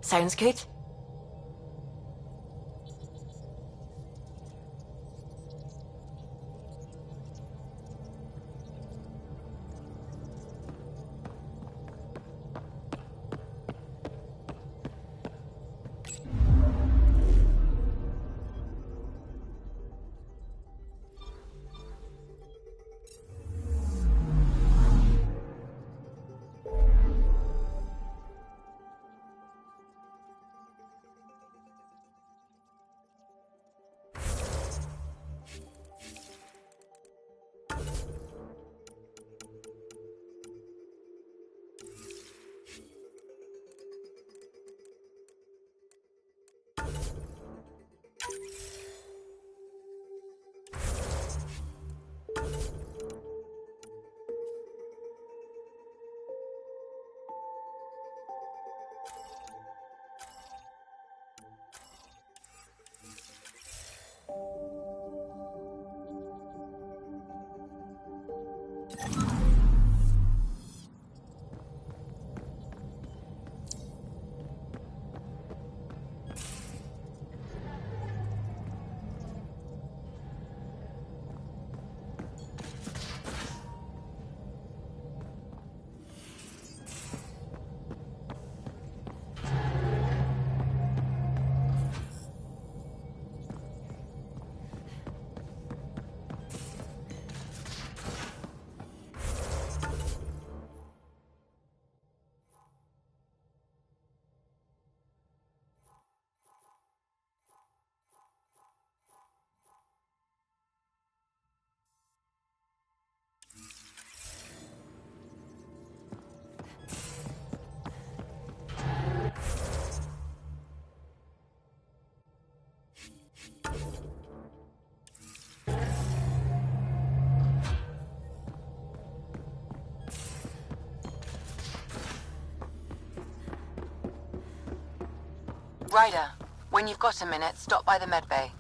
Sounds good. Ryder, when you've got a minute, stop by the medbay.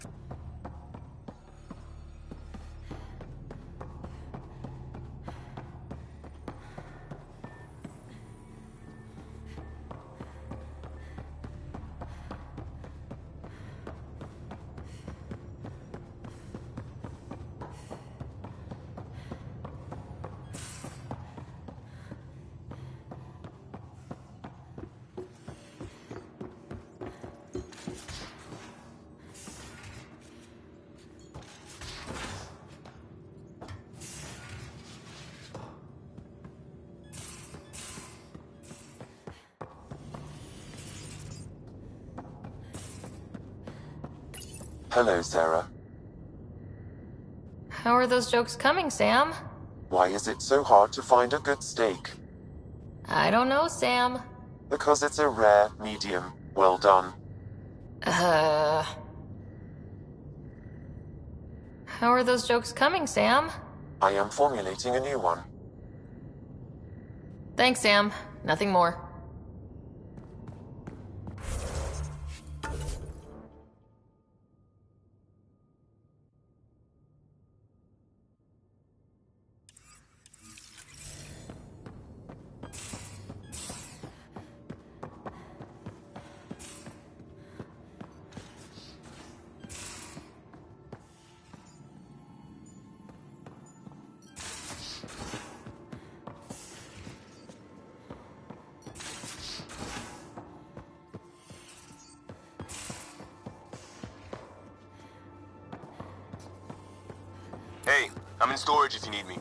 Hello, Sarah. How are those jokes coming, Sam? Why is it so hard to find a good steak? I don't know, Sam. Because it's a rare, medium, well done. How are those jokes coming, Sam? I am formulating a new one. Thanks, Sam. Nothing more. Hey, I'm in storage if you need me.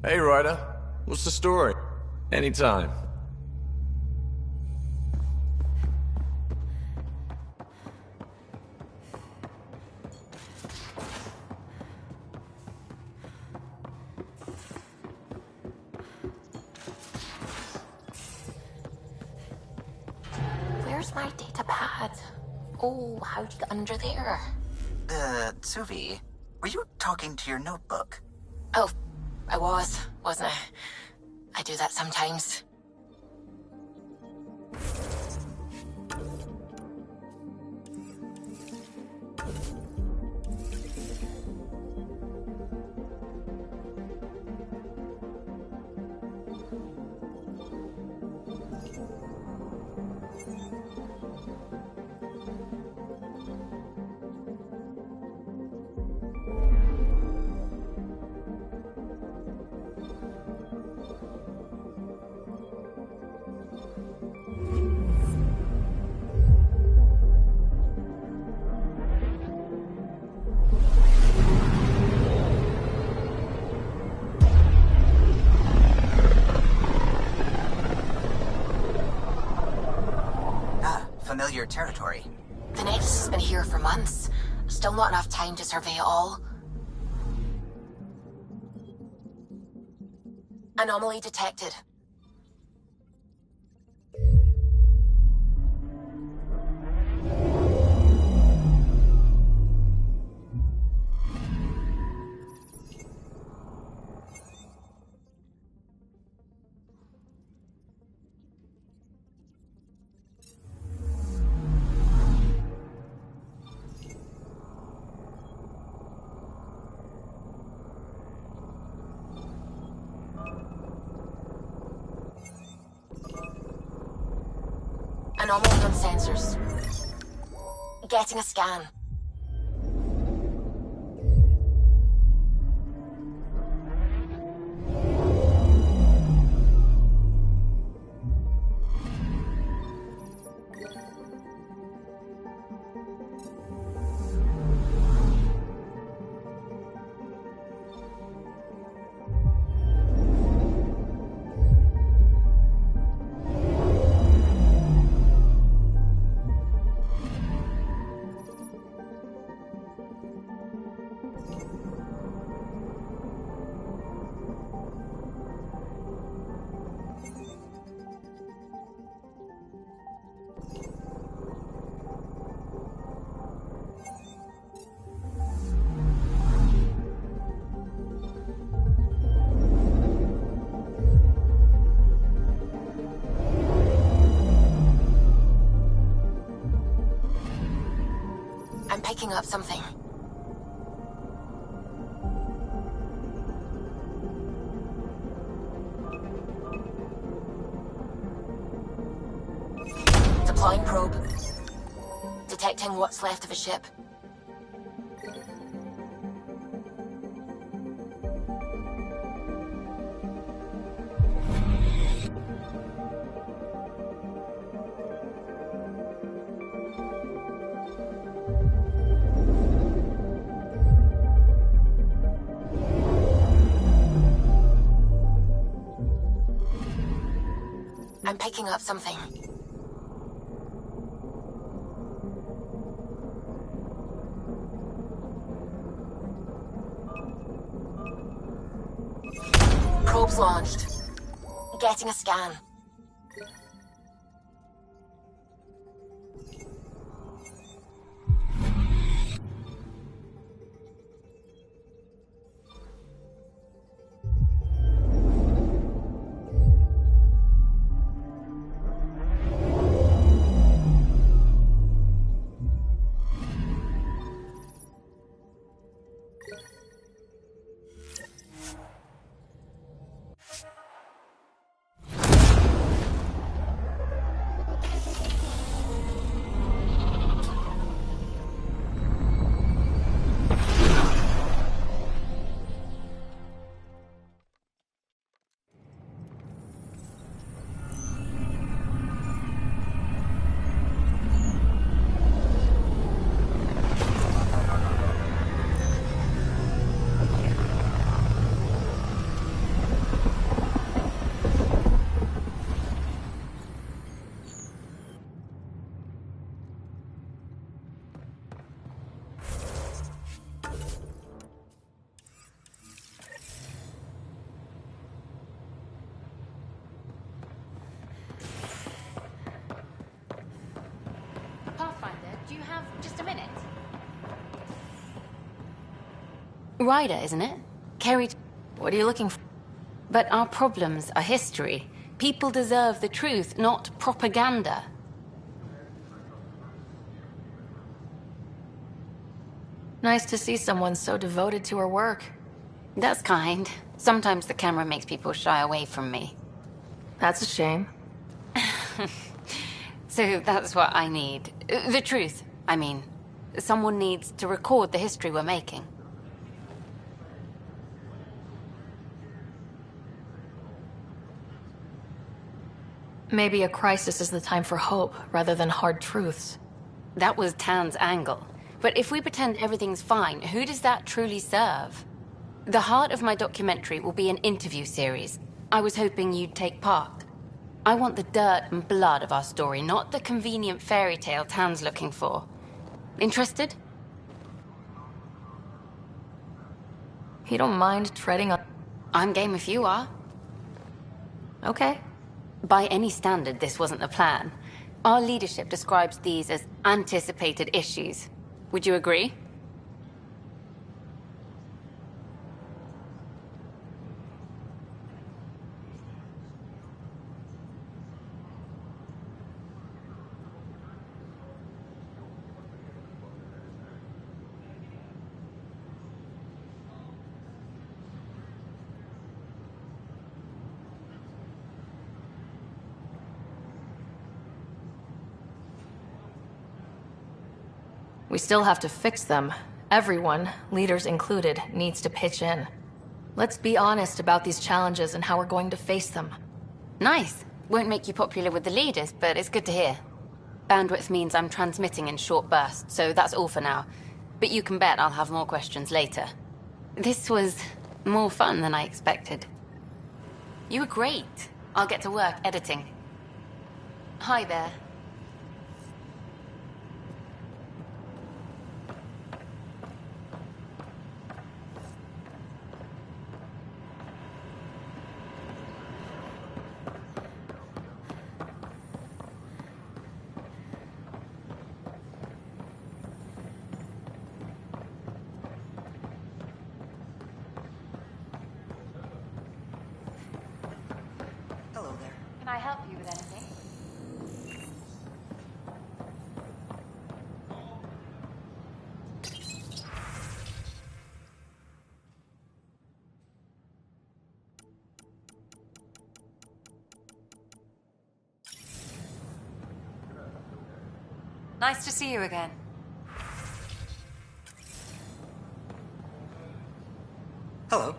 Hey, Ryder. What's the story? Anytime. Where's my data pad? Oh, how'd you get under there? Suvi, were you talking to your notebook? Oh, I was, wasn't I? I do that sometimes. Familiar territory. The Nexus has been here for months. Still not enough time to survey it all. Anomaly detected. Anomaly on sensors. Getting a scan. I'm picking up something. Deploying probe. Detecting what's left of a ship. I'm picking up something. Probes launched. Getting a scan. Do you have just a minute? Ryder, isn't it? Carried. What are you looking for? But our problems are history. People deserve the truth, not propaganda. Nice to see someone so devoted to her work. That's kind. Sometimes the camera makes people shy away from me. That's a shame. So that's what I need. The truth, I mean. Someone needs to record the history we're making. Maybe a crisis is the time for hope rather than hard truths. That was Tan's angle. But if we pretend everything's fine, who does that truly serve? The heart of my documentary will be an interview series. I was hoping you'd take part. I want the dirt and blood of our story, not the convenient fairy tale Tan's looking for. Interested? You don't mind treading on... I'm game if you are. Okay. By any standard, this wasn't the plan. Our leadership describes these as anticipated issues. Would you agree? We still have to fix them. Everyone, leaders included, needs to pitch in. Let's be honest about these challenges and how we're going to face them. Nice. Won't make you popular with the leaders, but it's good to hear. Bandwidth means I'm transmitting in short bursts, so that's all for now. But you can bet I'll have more questions later. This was more fun than I expected. You were great. I'll get to work editing. Hi there. Hello there. Can I help you with anything? Nice to see you again. Hello.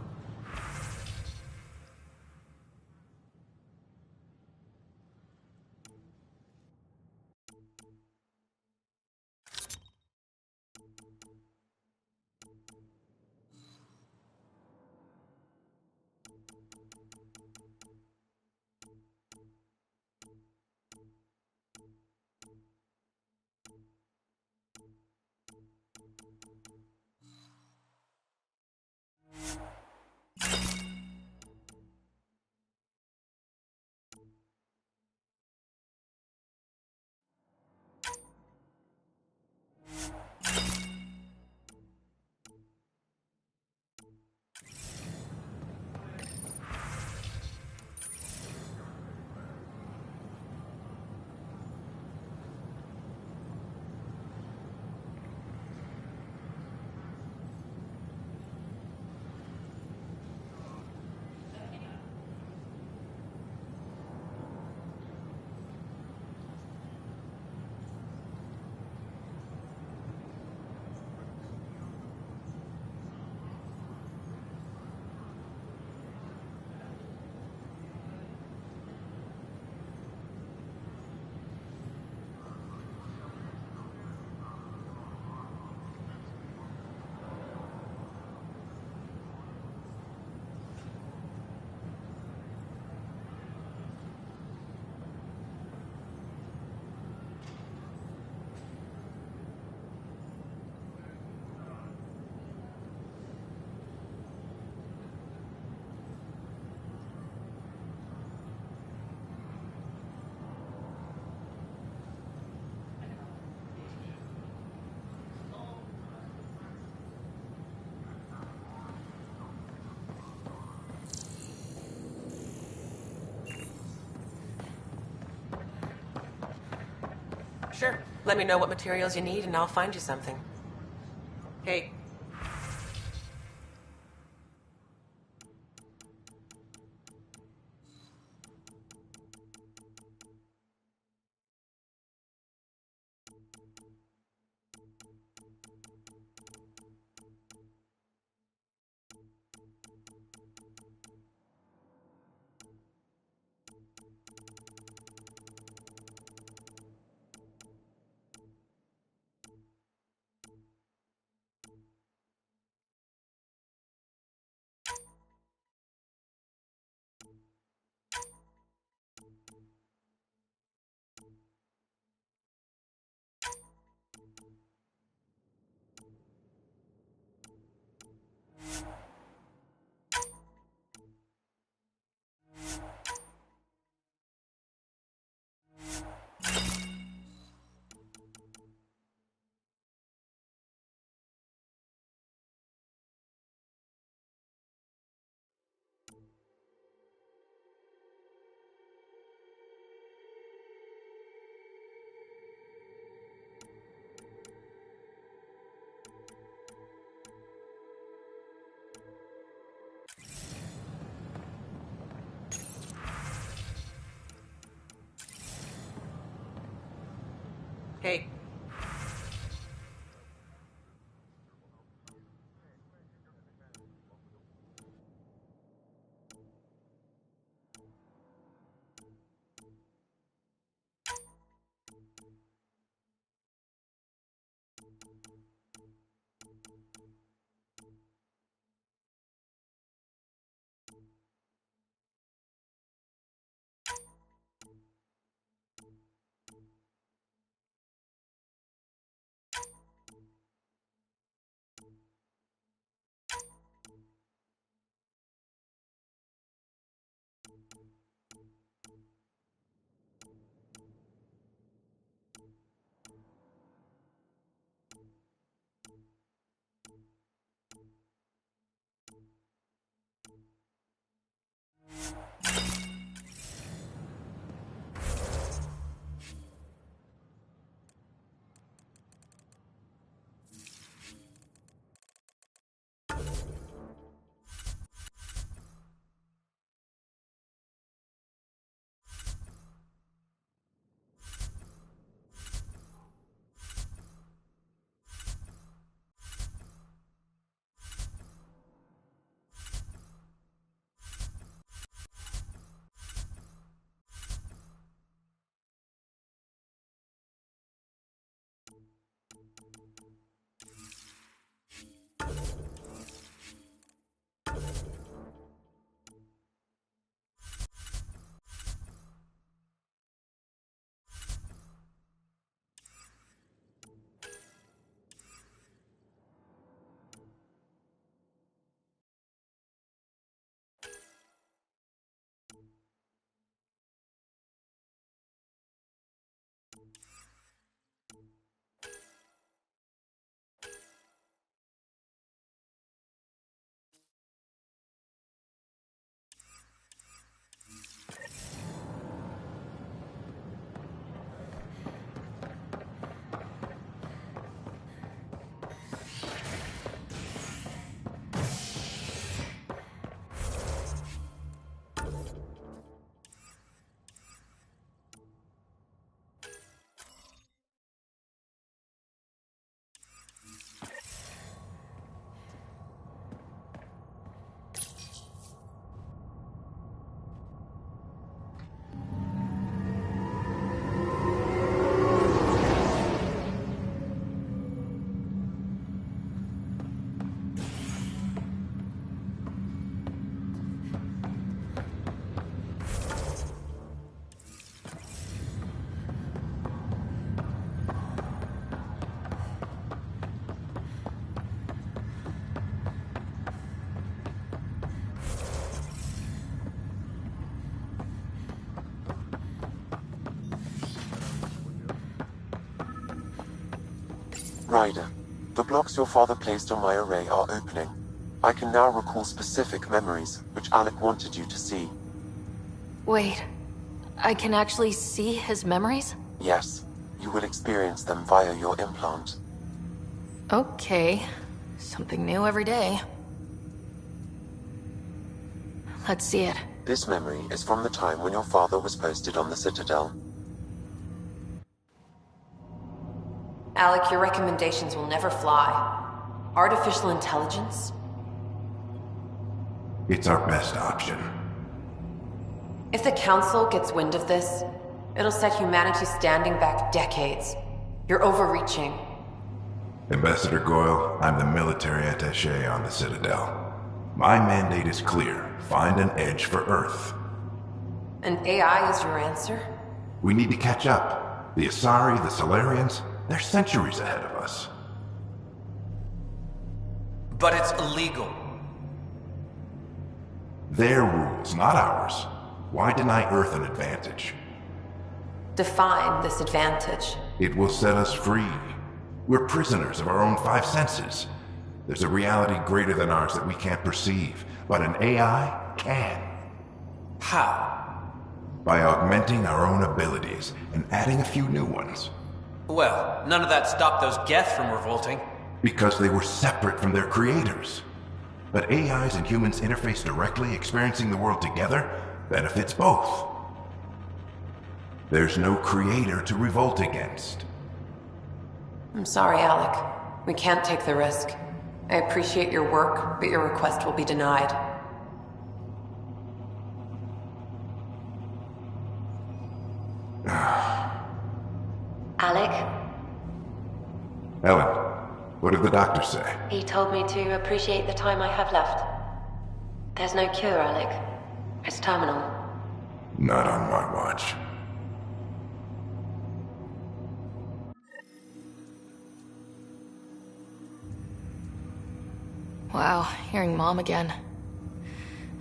Sure. Let me know what materials you need and I'll find you something. Hey. Hey. Ryder, the blocks your father placed on my array are opening. I can now recall specific memories, which Alec wanted you to see. Wait, I can actually see his memories? Yes, You will experience them via your implant. Okay. Something new every day. Let's see it. This memory is from the time when your father was posted on the Citadel. Alec, your recommendations will never fly. Artificial intelligence? It's our best option. If the Council gets wind of this, it'll set humanity standing back decades. You're overreaching. Ambassador Goyle, I'm the military attaché on the Citadel. My mandate is clear. Find an edge for Earth. And AI is your answer? We need to catch up. The Asari, the Solarians, they're centuries ahead of us. But it's illegal. Their rules, not ours. Why deny Earth an advantage? Define this advantage. It will set us free. We're prisoners of our own five senses. There's a reality greater than ours that we can't perceive, but an AI can. How? By augmenting our own abilities and adding a few new ones. Well, none of that stopped those Geth from revolting. Because they were separate from their creators. But AIs and humans interface directly, experiencing the world together, benefits both. There's no creator to revolt against. I'm sorry, Alec. We can't take the risk. I appreciate your work, but your request will be denied. Alec, Ellen, what did the doctor say? he told me to appreciate the time I have left. There's no cure, Alec. It's terminal. Not on my watch. Wow, hearing Mom again.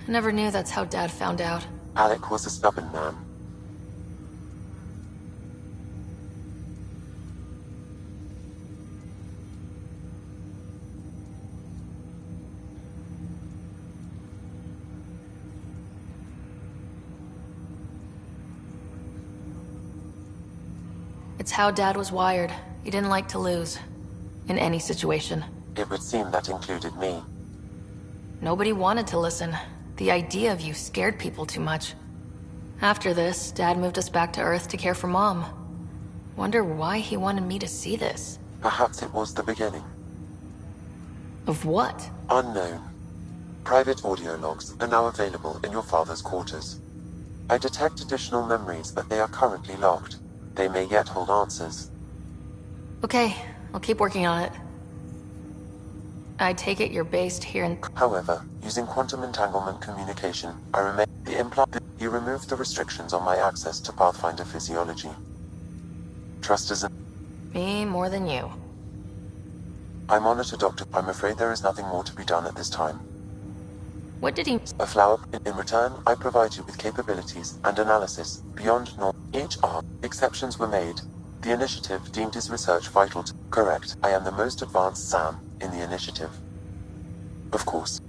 I never knew that's how Dad found out. Alec was a stubborn man. It's how Dad was wired. He didn't like to lose. In any situation. It would seem that included me. Nobody wanted to listen. The idea of you scared people too much. After this, Dad moved us back to Earth to care for Mom. Wonder why he wanted me to see this. Perhaps it was the beginning. Of what? Unknown. Private audio logs are now available in your father's quarters. I detect additional memories, but they are currently locked. They may yet hold answers. Okay, I'll keep working on it. I take it you're based here in... However, using quantum entanglement communication, I remain the implant. You removed the restrictions on my access to Pathfinder physiology. Trust is Me more than you. I monitor Doctor. I'm afraid there is nothing more to be done at this time. What did he... A flower. In return, I provide you with capabilities and analysis beyond norm. Exceptions were made. The initiative deemed his research vital to... Correct. I am the most advanced SAM in the initiative. Of course.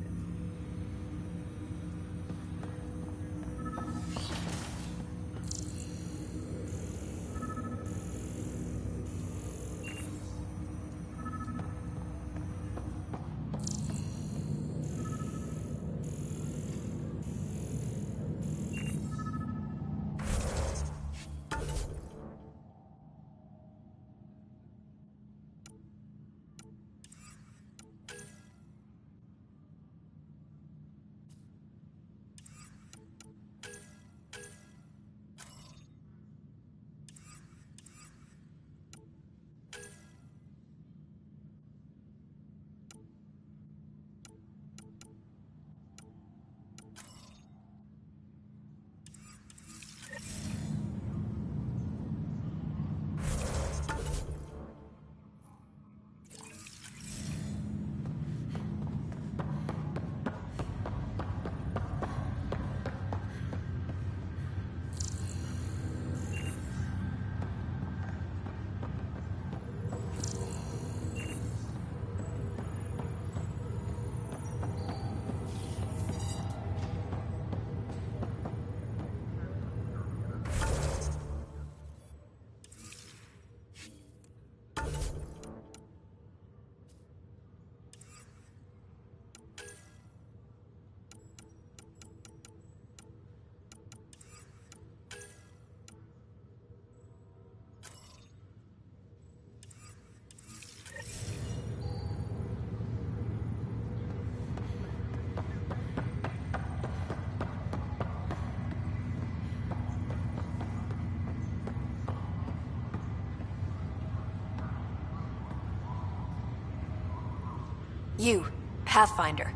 You, Pathfinder.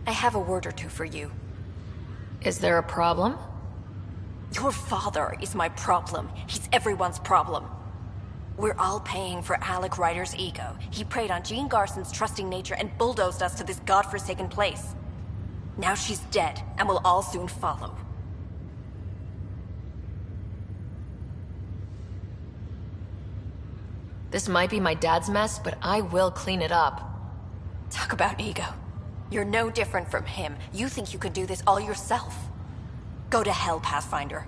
I have a word or two for you. Is there a problem? Your father is my problem. He's everyone's problem. We're all paying for Alec Ryder's ego. He preyed on Jean Garson's trusting nature and bulldozed us to this godforsaken place. Now she's dead, and we'll all soon follow. This might be my dad's mess, but I will clean it up. Talk about ego. You're no different from him. You think you could do this all yourself. Go to hell, Pathfinder.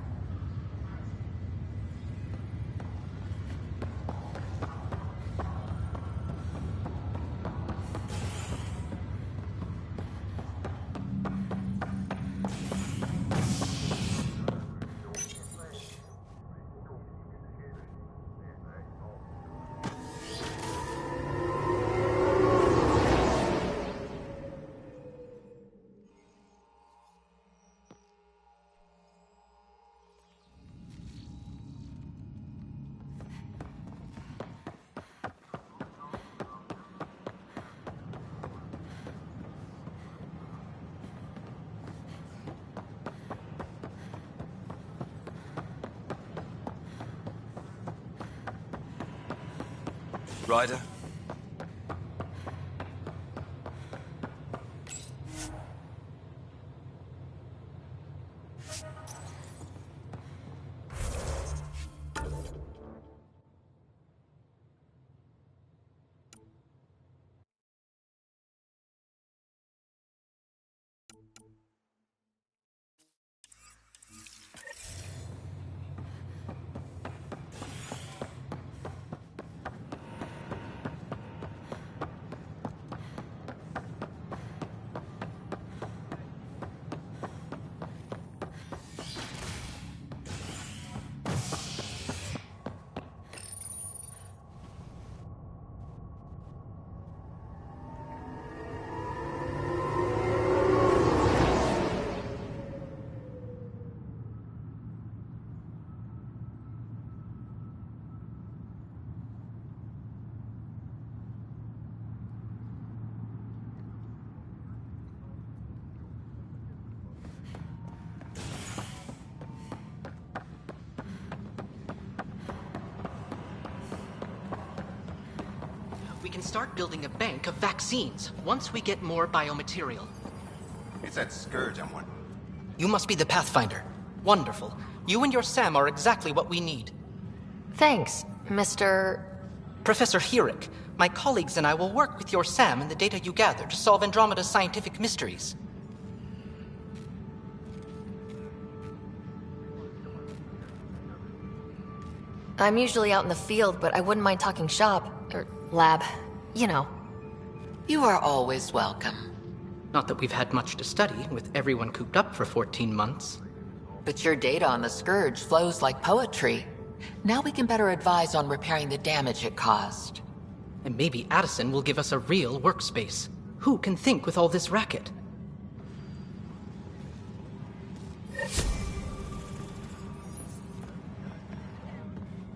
Ryder? We can start building a bank of vaccines once we get more biomaterial. It's that scourge I'm wondering. You must be the Pathfinder. Wonderful. You and your Sam are exactly what we need. Thanks, Mr. Professor Herrick. My colleagues and I will work with your Sam and the data you gather to solve Andromeda's scientific mysteries. I'm usually out in the field, but I wouldn't mind talking shop. Or lab. You know. You are always welcome. Not that we've had much to study, with everyone cooped up for 14 months. But your data on the Scourge flows like poetry. Now we can better advise on repairing the damage it caused. And maybe Addison will give us a real workspace. Who can think with all this racket?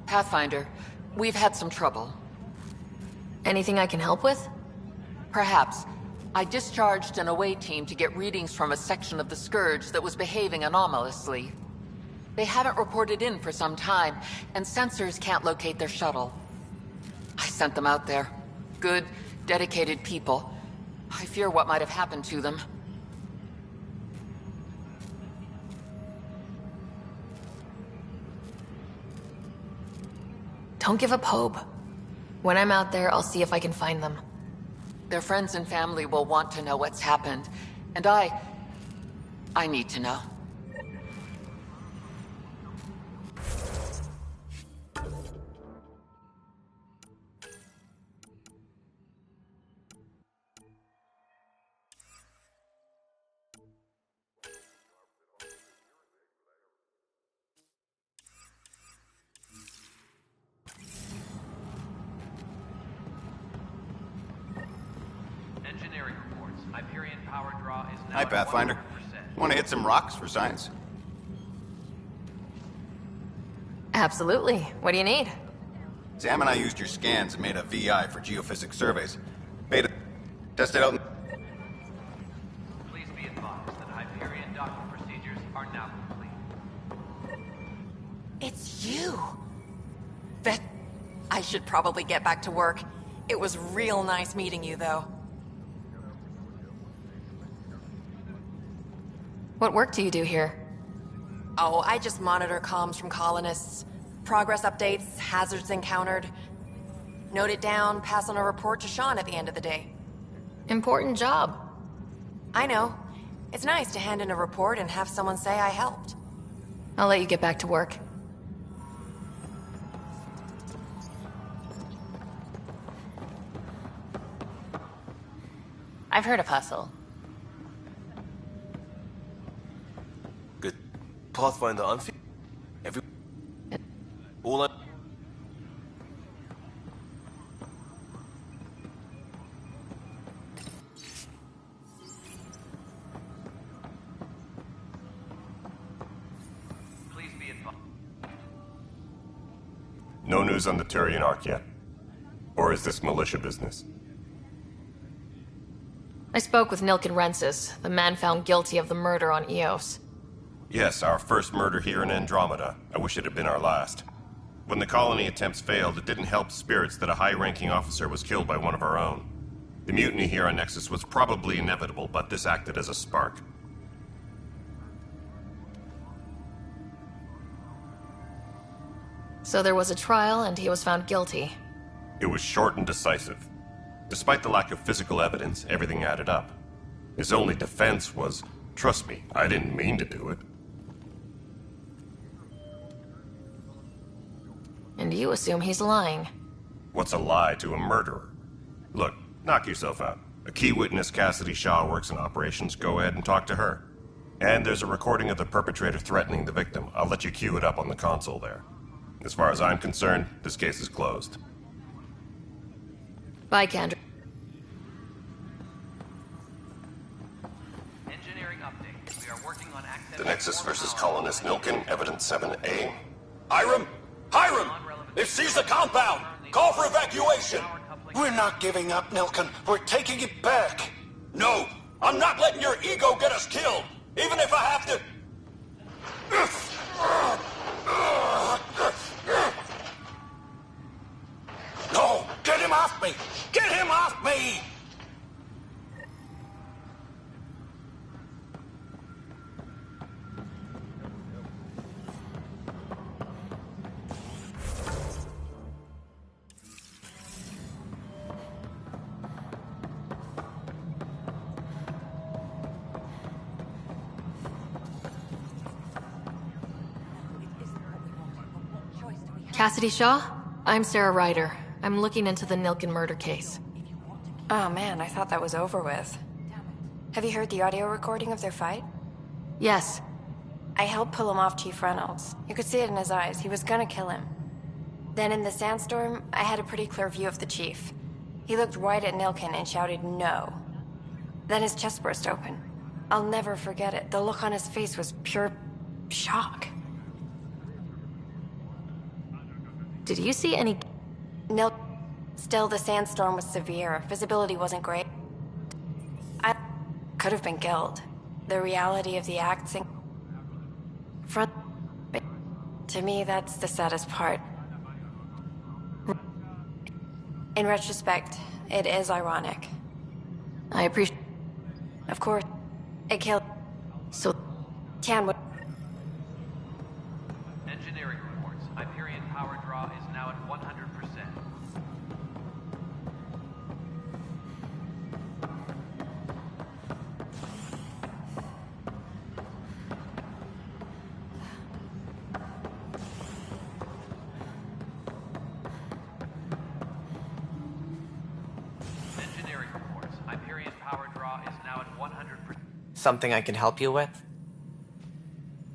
Pathfinder, we've had some trouble. Anything I can help with? Perhaps. I discharged an away team to get readings from a section of the Scourge that was behaving anomalously. They haven't reported in for some time, and sensors can't locate their shuttle. I sent them out there. Good, dedicated people. I fear what might have happened to them. Don't give up hope. When I'm out there, I'll see if I can find them. Their friends and family will want to know what's happened, and I need to know. Engineering reports. Hyperion power draw is now Hi, Pathfinder. Want to hit some rocks for science? Absolutely. What do you need? Sam and I used your scans and made a VI for geophysics surveys. Beta Test it out. Please be advised that Hyperion docking procedures are now complete. It's you! Vet, I should probably get back to work. It was real nice meeting you, though. What work do you do here? Oh, I just monitor comms from colonists. Progress updates, hazards encountered. Note it down, pass on a report to Sean at the end of the day. Important job. I know. It's nice to hand in a report and have someone say I helped. I'll let you get back to work. I've heard of Hustle. Good. Pathfinder unfit. All I... Please be advised. No news on the Turian Ark yet? Or is this militia business? I spoke with Nilken Rensis, the man found guilty of the murder on Eos. Yes, our first murder here in Andromeda. I wish it had been our last. When the colony attempts failed, it didn't help spirits that a high-ranking officer was killed by one of our own. The mutiny here on Nexus was probably inevitable, but this acted as a spark. So there was a trial and he was found guilty. It was short and decisive. Despite the lack of physical evidence, everything added up. His only defense was, "Trust me, I didn't mean to do it." And you assume he's lying. What's a lie to a murderer? Look, knock yourself out. A key witness, Cassidy Shaw, works in operations. Go ahead and talk to her. And there's a recording of the perpetrator threatening the victim. I'll let you cue it up on the console there. As far as I'm concerned, this case is closed. Bye, Kendra. Engineering update. We are working on access. The Nexus versus Colonist Nilken, Evidence 7A. Hiram! Hiram! They've seized the compound! Call for evacuation! We're not giving up, Nilken. We're taking it back. No! I'm not letting your ego get us killed! Even if I have to... No! Get him off me! Get him off me! Cassidy Shaw? I'm Sarah Ryder. I'm looking into the Nilken murder case. Oh man, I thought that was over with. Have you heard the audio recording of their fight? Yes. I helped pull him off Chief Reynolds. You could see it in his eyes. He was gonna kill him. Then in the sandstorm, I had a pretty clear view of the Chief. He looked right at Nilken and shouted no. Then his chest burst open. I'll never forget it. The look on his face was pure shock. Did you see any... Still, the sandstorm was severe. Visibility wasn't great. I could have been killed. The reality of the act front... To me, that's the saddest part. In retrospect, it is ironic. I appreciate... Of course, it killed... So... Tan would... Engineering reports. Hyperion power draw is now at 100%. Engineering reports. Hyperion power draw is now at 100%. Something I can help you with?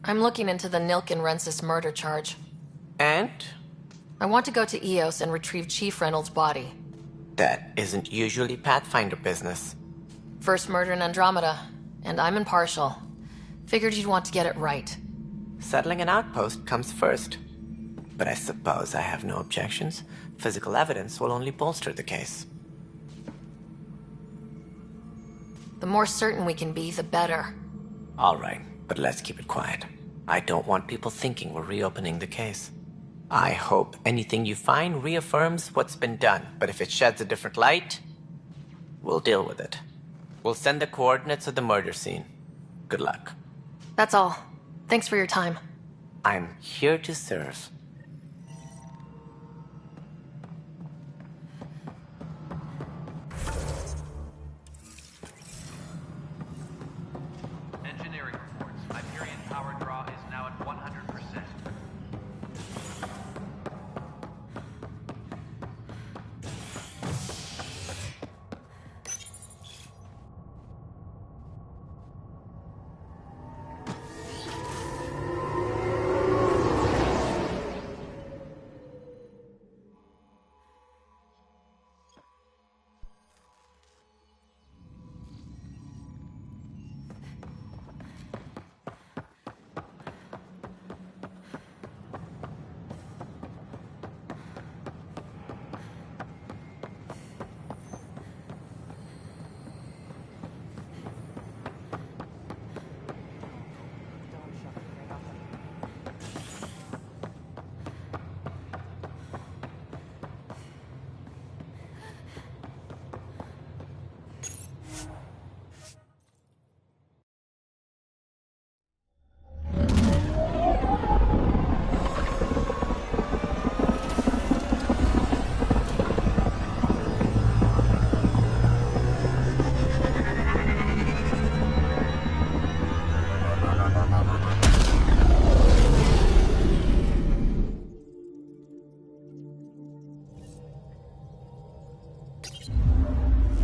I'm looking into the Nilken Rensis murder charge. And? I want to go to Eos and retrieve Chief Reynolds' body. That isn't usually Pathfinder business. First murder in Andromeda, and I'm impartial. Figured you'd want to get it right. Settling an outpost comes first. But I suppose I have no objections. Physical evidence will only bolster the case. The more certain we can be, the better. All right, but let's keep it quiet. I don't want people thinking we're reopening the case. I hope anything you find reaffirms what's been done, but if it sheds a different light, we'll deal with it. We'll send the coordinates of the murder scene. Good luck. That's all. Thanks for your time. I'm here to serve. Engineering reports. Hyperion power draw is now at 100%.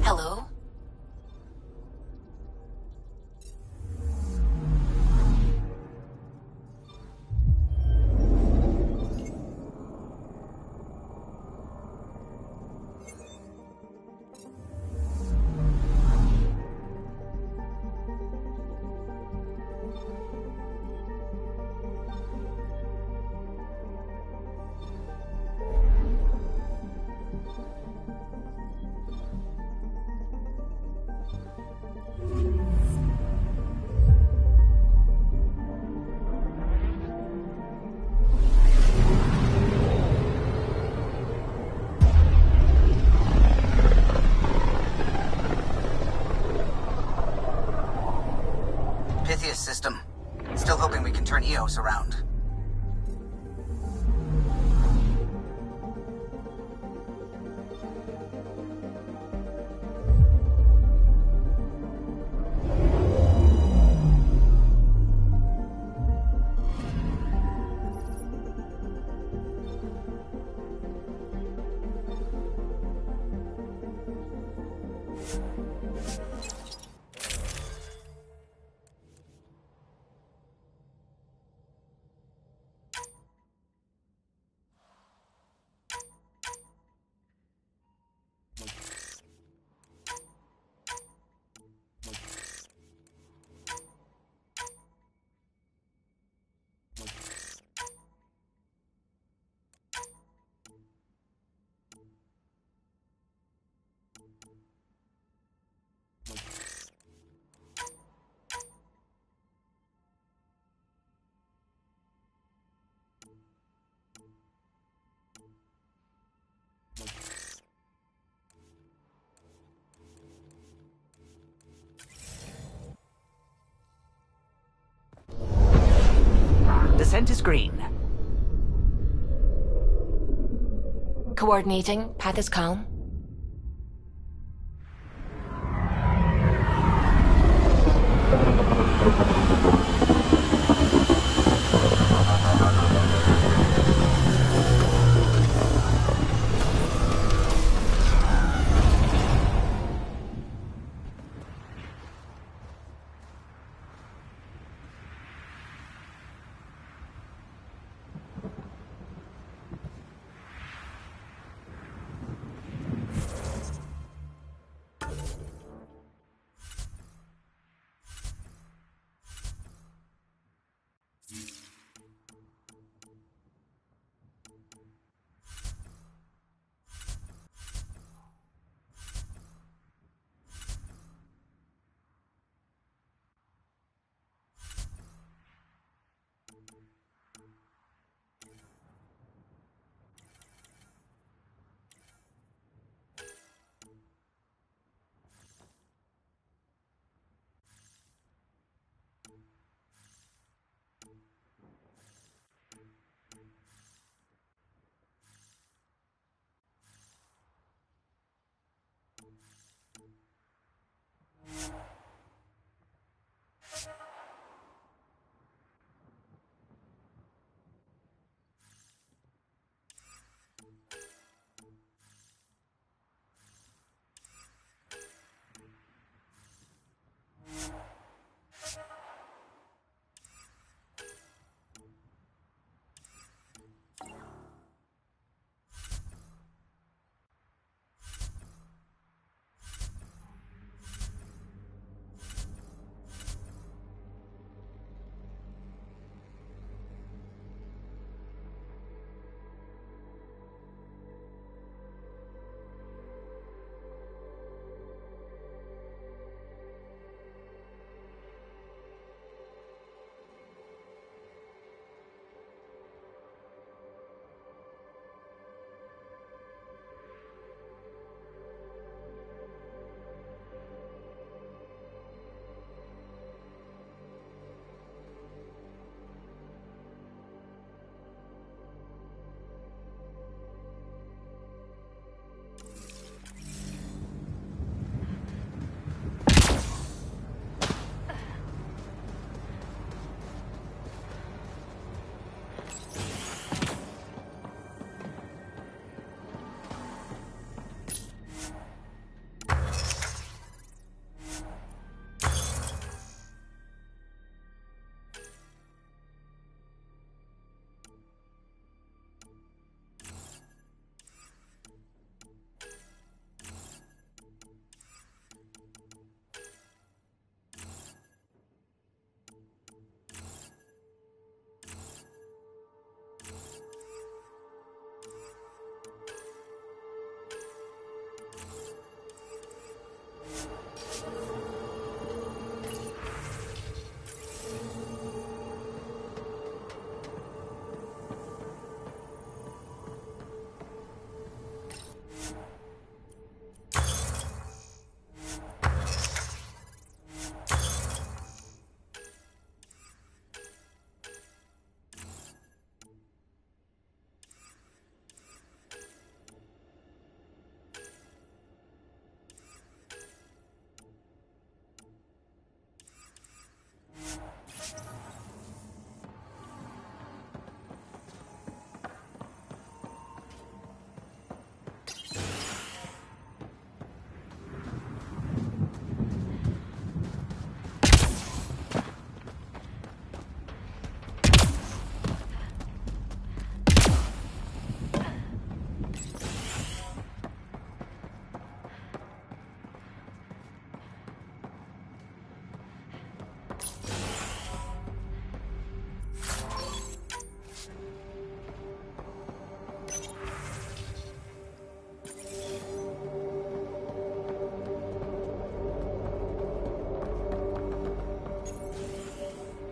Hello? Pythias system. Still hoping we can turn Eos around. Descent is green. Coordinating. Path is calm.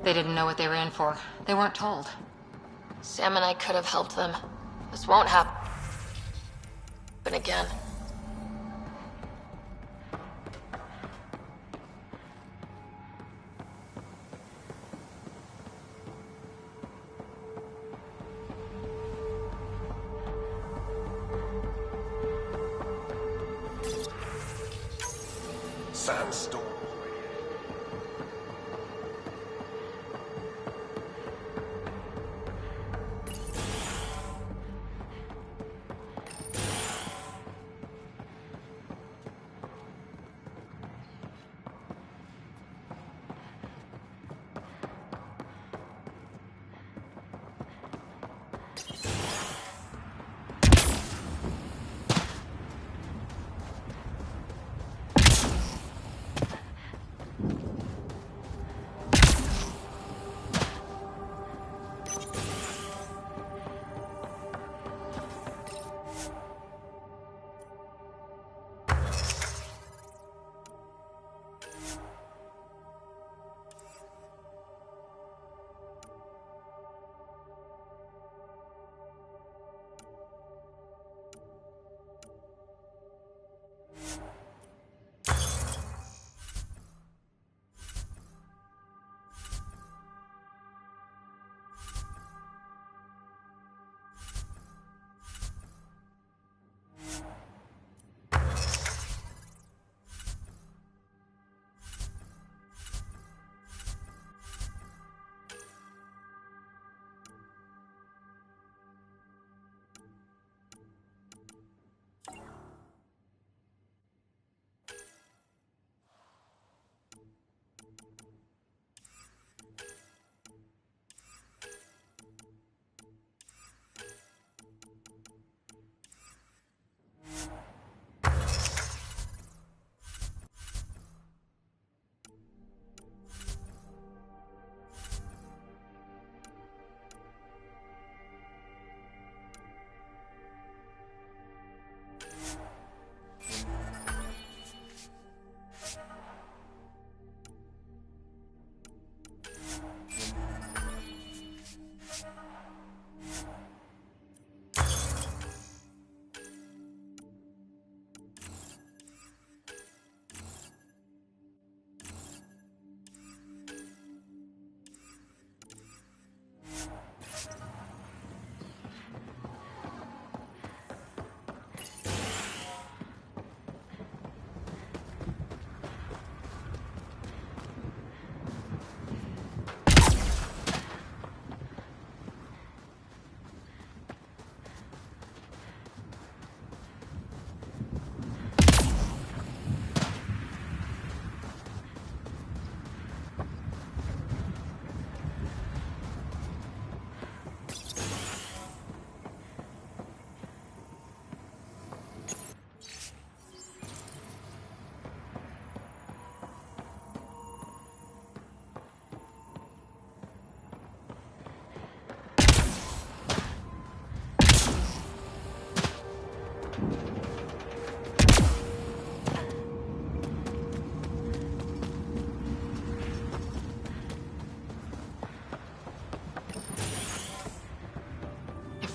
They didn't know what they were in for. They weren't told. Sam and I could have helped them. This won't happen again. Sandstorm.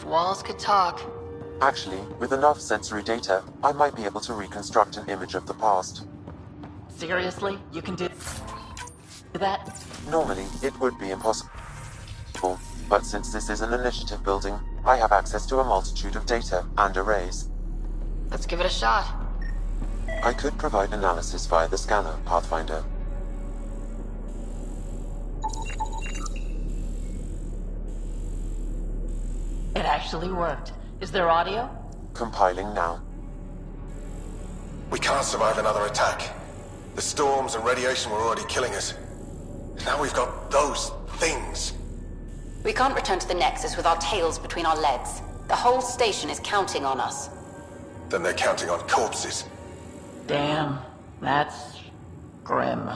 Walls could talk. Actually, with enough sensory data, I might be able to reconstruct an image of the past. Seriously? You can do that? Normally, it would be impossible. But since this is an initiative building, I have access to a multitude of data and arrays. Let's give it a shot. I could provide analysis via the scanner, Pathfinder. It actually worked. Is there audio? Compiling now. We can't survive another attack. The storms and radiation were already killing us. Now we've got those things. We can't return to the Nexus with our tails between our legs. The whole station is counting on us. Then they're counting on corpses. Damn, that's grim.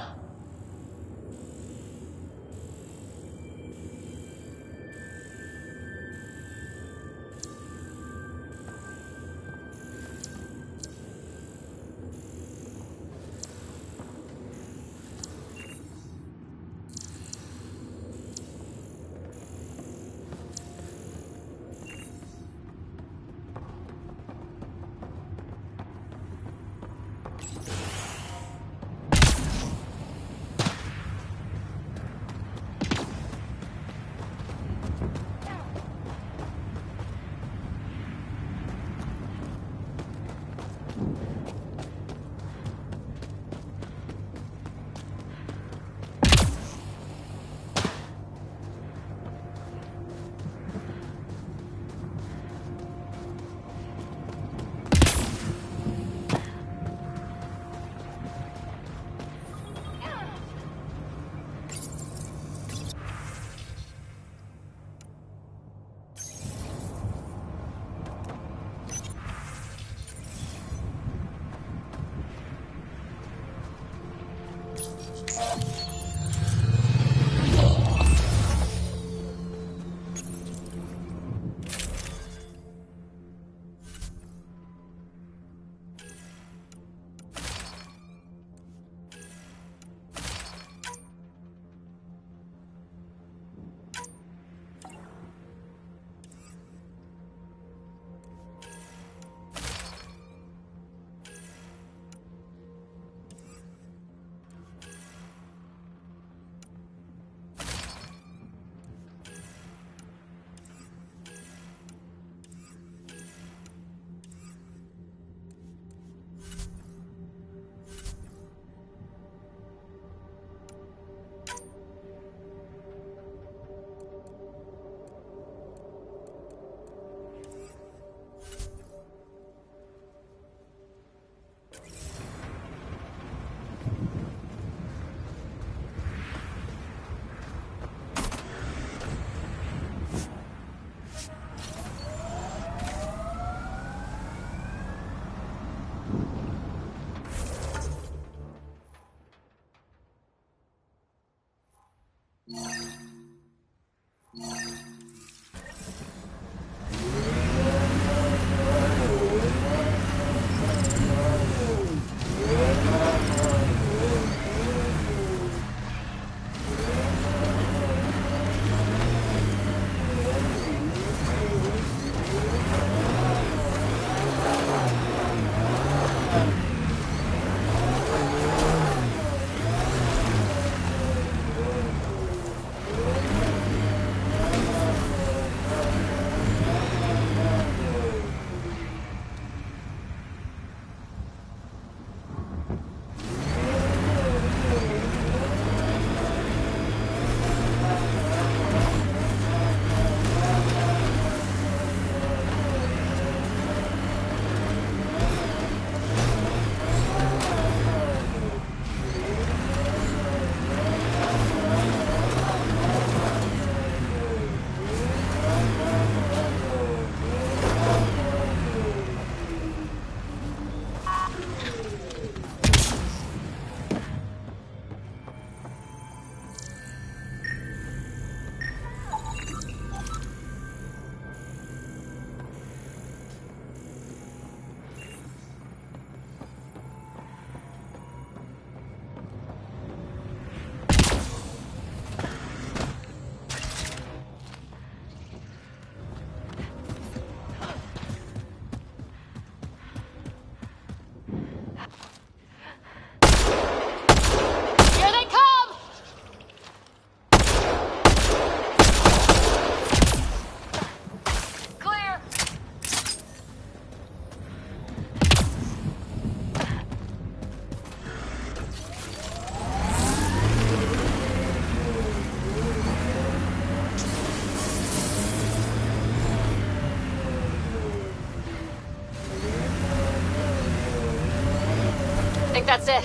that's it.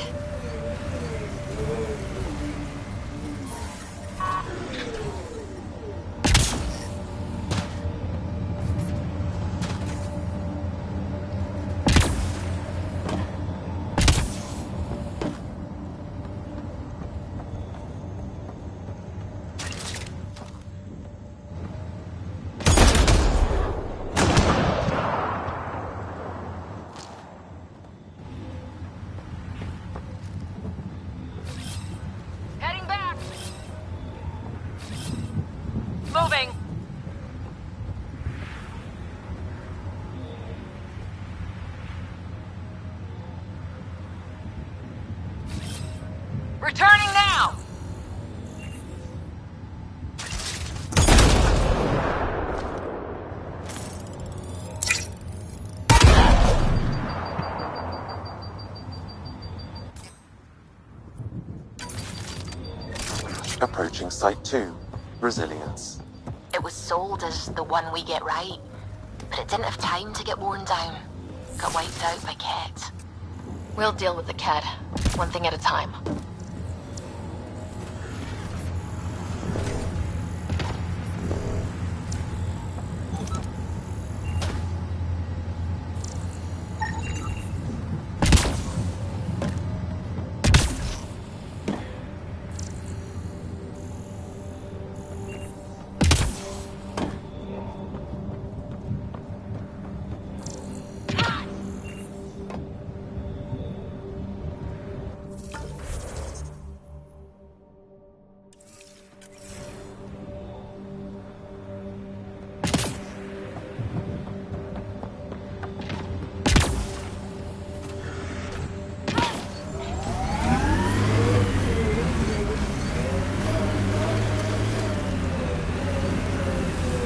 Heading back. Moving. Returning now. Approaching Site 2. Resilience. It was sold as the one we get right, but it didn't have time to get worn down. Got wiped out by Ket. We'll deal with the Ket, one thing at a time.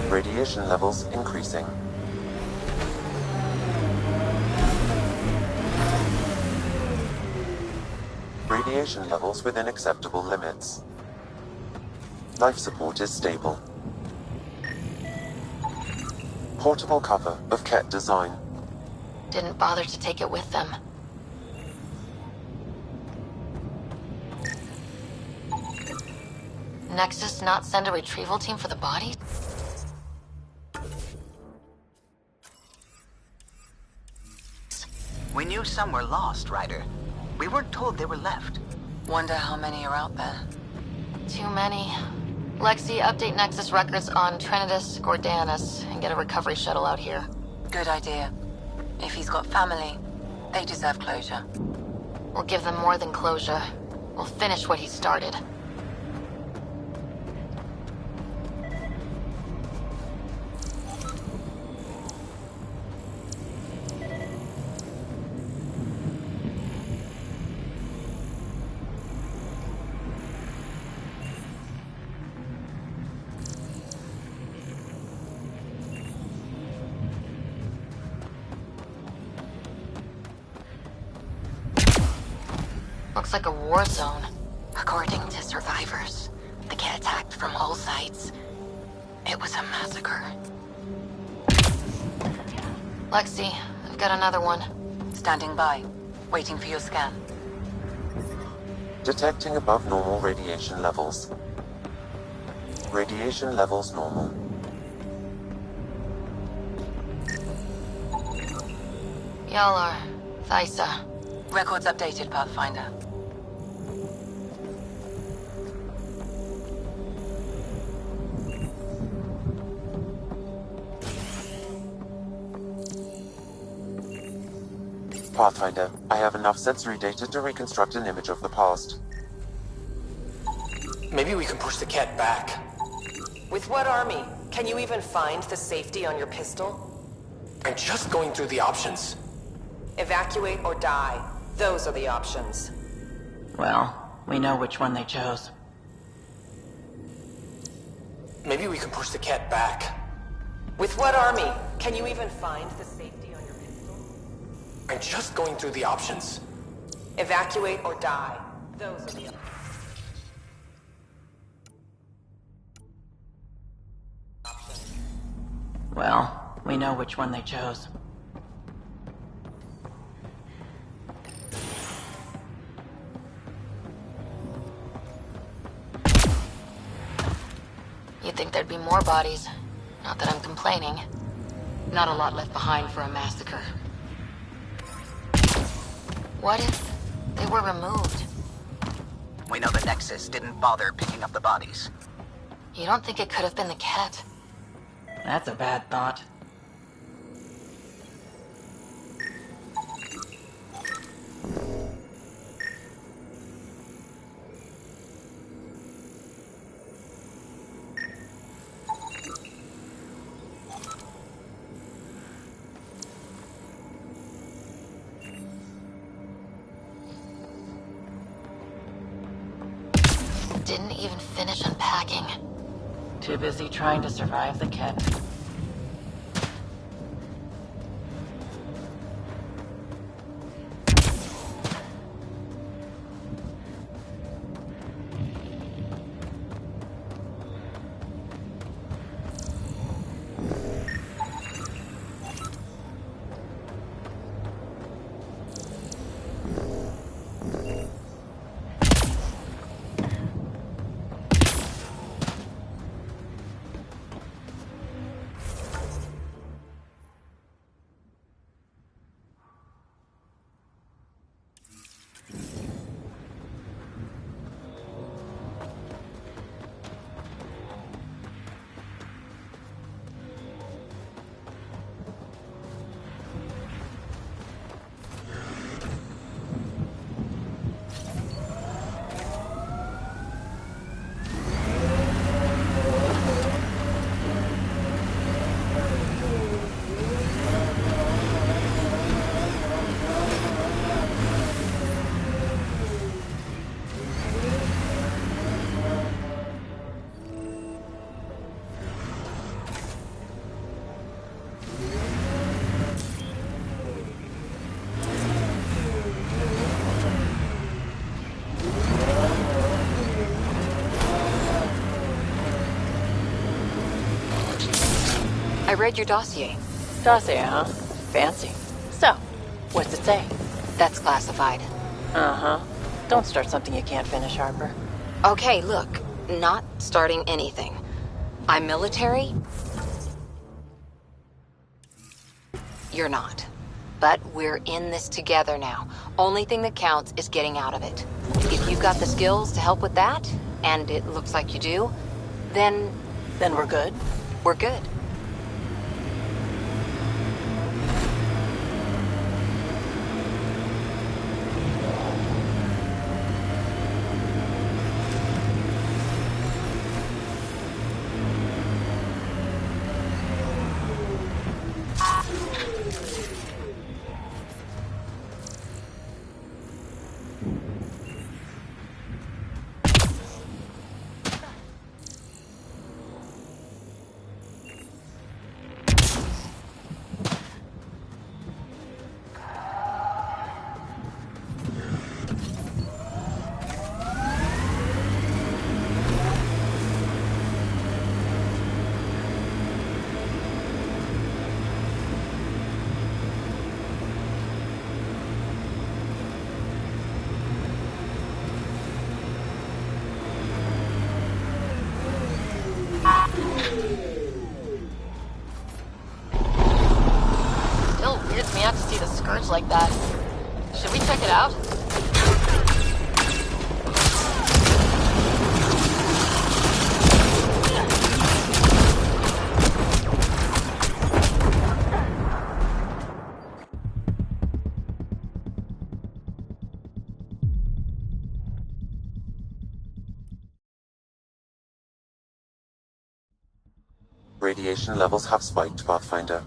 Radiation levels increasing. Radiation levels within acceptable limits. Life support is stable. Portable cover of Ket design. Didn't bother to take it with them. Nexus not send a retrieval team for the body? We knew some were lost, Ryder. We weren't told they were left. Wonder how many are out there. Too many. Lexi, update Nexus records on Trinitas Gordanus and get a recovery shuttle out here. Good idea. If he's got family, they deserve closure. We'll give them more than closure. We'll finish what he started. Looks like a war zone. According to survivors, the Ket attacked from all sides. It was a massacre. Lexi, I've got another one. Standing by, waiting for your scan. Detecting above normal radiation levels. Radiation levels normal. Yalar, Thysa. Records updated, Pathfinder. Pathfinder, I have enough sensory data to reconstruct an image of the past. Maybe we can push the Ket back. With what army? Can you even find the safety on your pistol? I'm just going through the options. Evacuate or die. Those are the options. Well, we know which one they chose. Maybe we can push the Ket back. With what army? Can you even find the safety on your pistol? I'm just going through the options. Evacuate or die. Those are the options. Well, we know which one they chose. think there'd be more bodies. Not that I'm complaining. Not a lot left behind for a massacre. What if they were removed? We know the Nexus didn't bother picking up the bodies. You don't think it could have been the cat? That's a bad thought. Didn't even finish unpacking. Too busy trying to survive the cat. I read your dossier. Dossier, huh? Fancy. So, what's it say? That's classified. Uh-huh. Don't start something you can't finish, Harper. Okay, look. Not starting anything. I'm military. You're not. But we're in this together now. Only thing that counts is getting out of it. If you've got the skills to help with that, and it looks like you do, then... Then we're good? We're good. Like that. Should we check it out? Radiation levels have spiked, Pathfinder.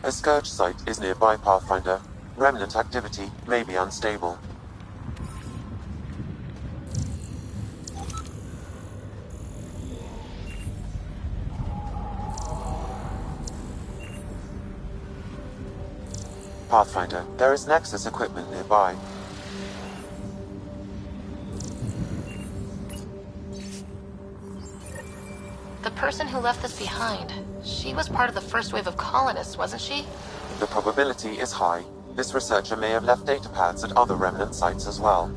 A Scourge site is nearby, Pathfinder. Remnant activity may be unstable. Pathfinder, there is Nexus equipment nearby. The person who left this behind, she was part of the first wave of colonists, wasn't she? The probability is high. This researcher may have left data pads at other remnant sites as well.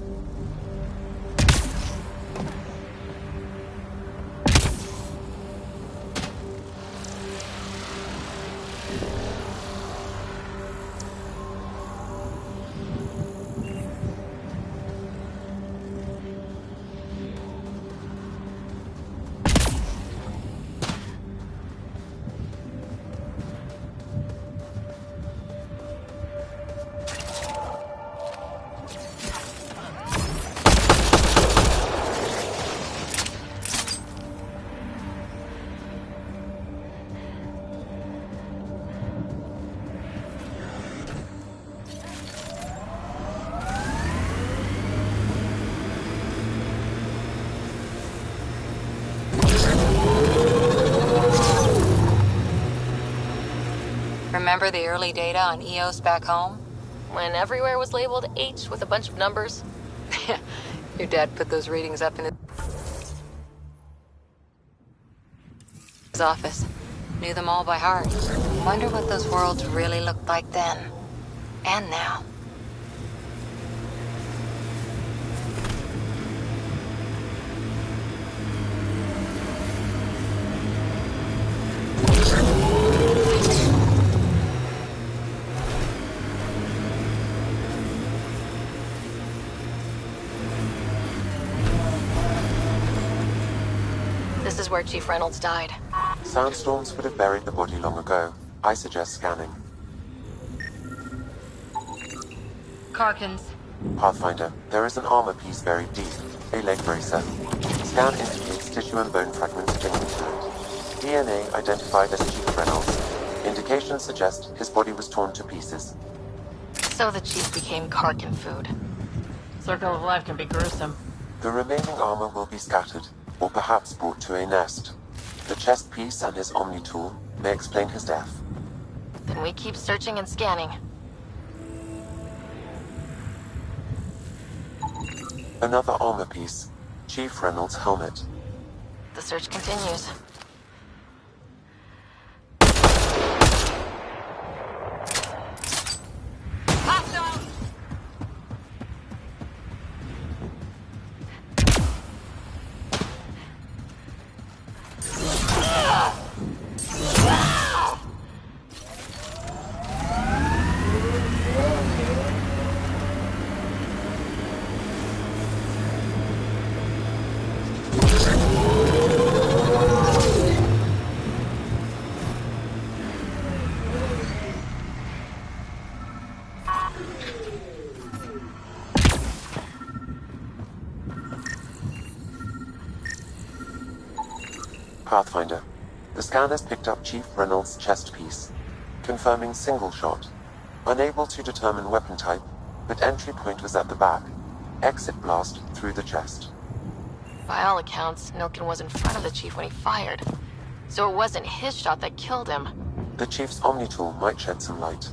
Remember the early data on EOS back home? When everywhere was labeled H with a bunch of numbers? Your dad put those readings up in his office. Knew them all by heart. Wonder what those worlds really looked like then. And now. This is where Chief Reynolds died. Sandstorms would have buried the body long ago. I suggest scanning. Karkins. Pathfinder, there is an armor piece buried deep. A leg bracer. Scan indicates tissue and bone fragments clinging to it. DNA identified as Chief Reynolds. Indications suggest his body was torn to pieces. So the Chief became Karkin food. Circle of life can be gruesome. The remaining armor will be scattered, or perhaps brought to a nest. The chest piece and his Omni tool may explain his death. Then we keep searching and scanning. Another armor piece. Chief Reynolds' helmet. The search continues. Pathfinder. The scanners picked up Chief Reynolds' chest piece, confirming single shot. Unable to determine weapon type, but entry point was at the back. Exit blast through the chest. By all accounts, Nilkin was in front of the Chief when he fired. So it wasn't his shot that killed him. The Chief's Omni tool might shed some light.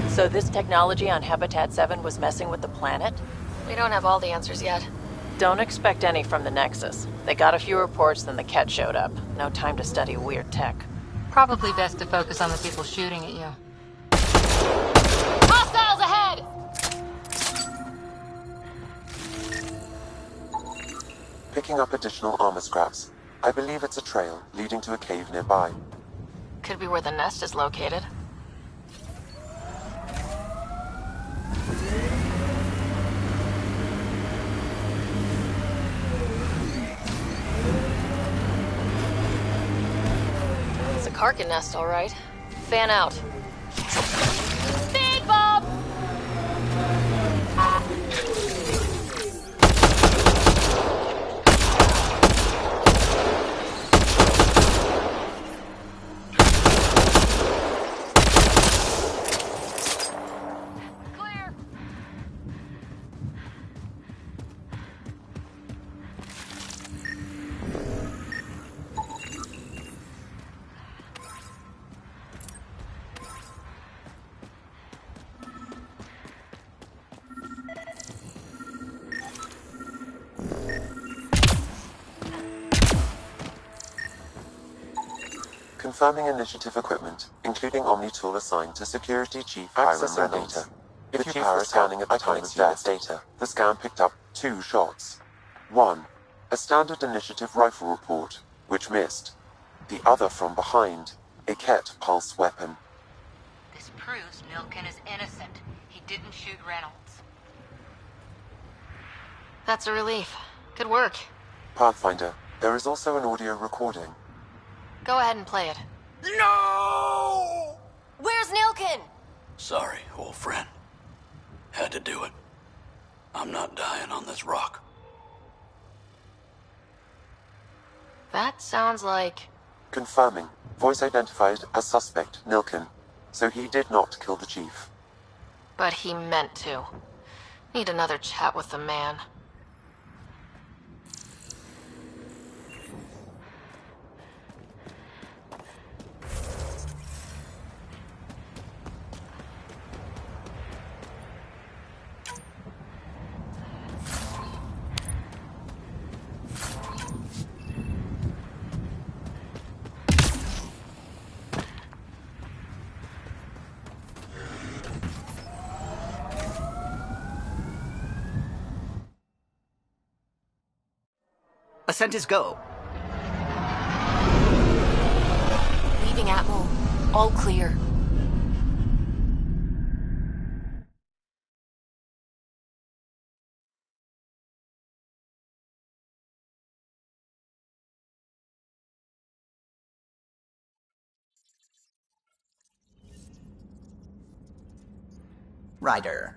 So this technology on Habitat 7 was messing with the planet? We don't have all the answers yet. Don't expect any from the Nexus. They got a few reports, then the Ket showed up. No time to study weird tech. Probably best to focus on the people shooting at you. Hostiles ahead! Picking up additional armor scraps. I believe it's a trail leading to a cave nearby. Could be where the nest is located. Karkin nest, all right. Fan out. Big Bob! Confirming initiative equipment, including Omni tool assigned to Security Chief Hiram Reynolds. Data. If you were scanning at the time of death data, the scan picked up 2 shots. 1. A standard initiative rifle report, which missed. The other from behind, a Ket pulse weapon. This proves Nilken is innocent. He didn't shoot Reynolds. That's a relief. Good work. Pathfinder, there is also an audio recording. Go ahead and play it. No! Where's Nilken? Sorry, old friend. Had to do it. I'm not dying on this rock. That sounds like... Confirming. Voice identified as suspect, Nilken. So he did not kill the chief. But he meant to. Need another chat with the man. Ascent is go. Leaving Atmo. All clear. Ryder.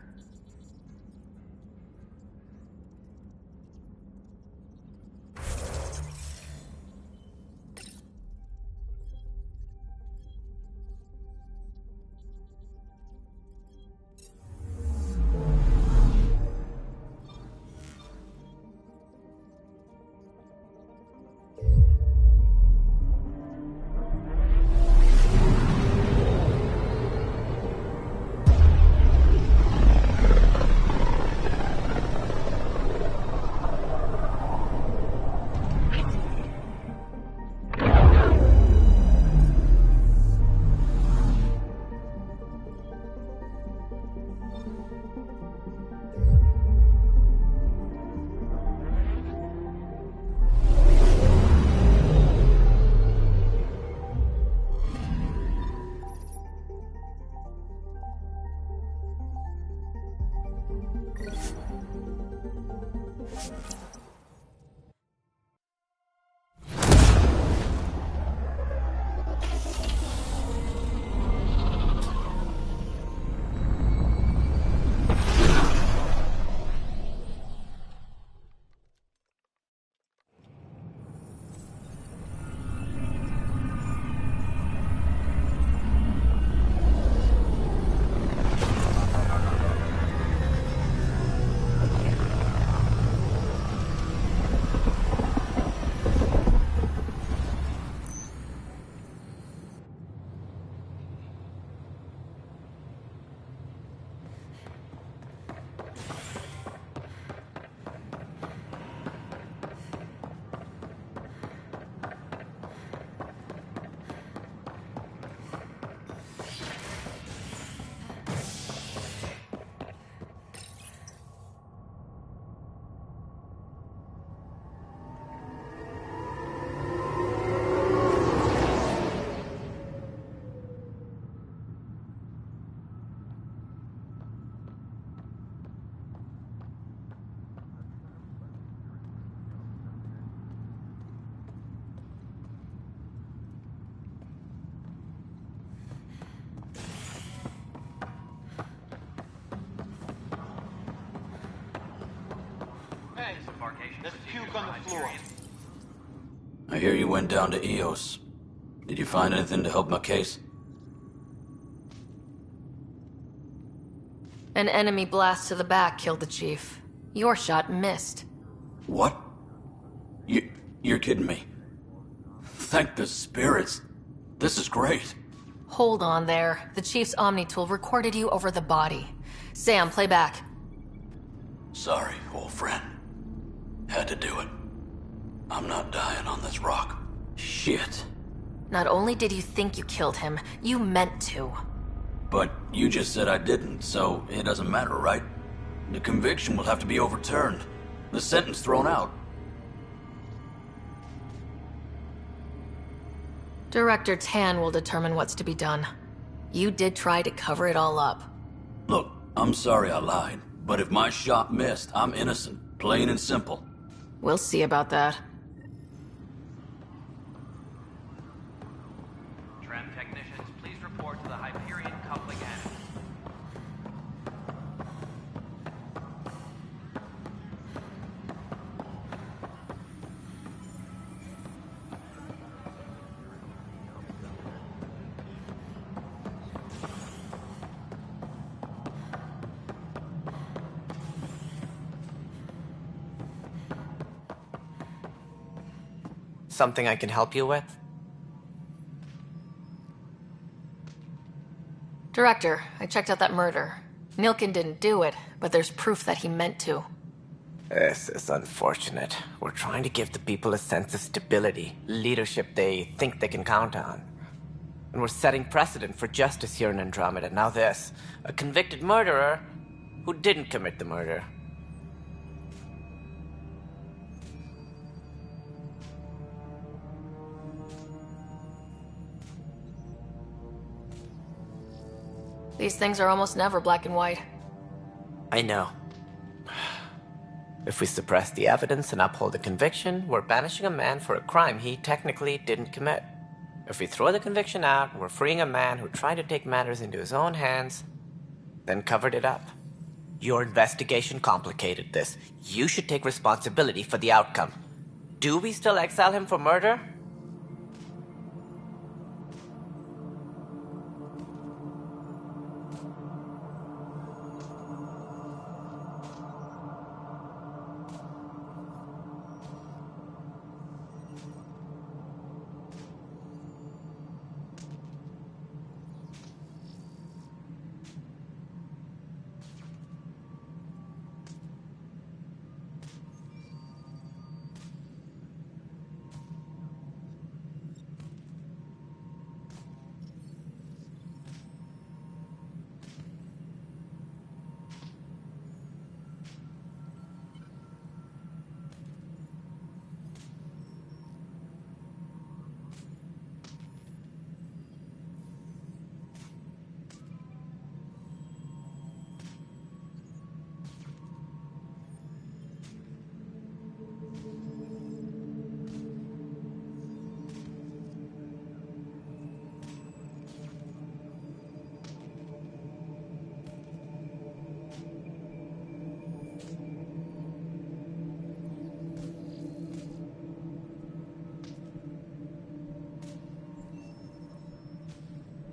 There's puke on the floor. I hear you went down to EOS. Did you find anything to help my case? An enemy blast to the back killed the chief. Your shot missed. What? You're kidding me. Thank the spirits. This is great. Hold on there. The chief's Omni tool recorded you over the body. Sam, play back. Sorry, old friend. Had to do it. I'm not dying on this rock. Shit. Not only did you think you killed him, you meant to. But you just said I didn't, so it doesn't matter, right? The conviction will have to be overturned. The sentence thrown out. Director Tan will determine what's to be done. You did try to cover it all up. Look, I'm sorry I lied, but if my shot missed, I'm innocent. Plain and simple. We'll see about that. Tram technicians, please report to the Hyperion coupling end. Something I can help you with? Director, I checked out that murder. Nilkin didn't do it, but there's proof that he meant to. This is unfortunate. We're trying to give the people a sense of stability, leadership they think they can count on. And we're setting precedent for justice here in Andromeda. Now this, a convicted murderer who didn't commit the murder. These things are almost never black and white. I know. If we suppress the evidence and uphold the conviction, we're banishing a man for a crime he technically didn't commit. If we throw the conviction out, we're freeing a man who tried to take matters into his own hands, then covered it up. Your investigation complicated this. You should take responsibility for the outcome. Do we still exile him for murder?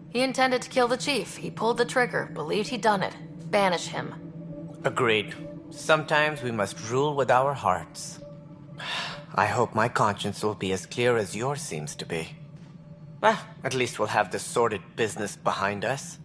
He intended to kill the chief. He pulled the trigger, believed he'd done it. Banish him. Agreed. Sometimes we must rule with our hearts. I hope my conscience will be as clear as yours seems to be. Well, at least we'll have this sordid business behind us.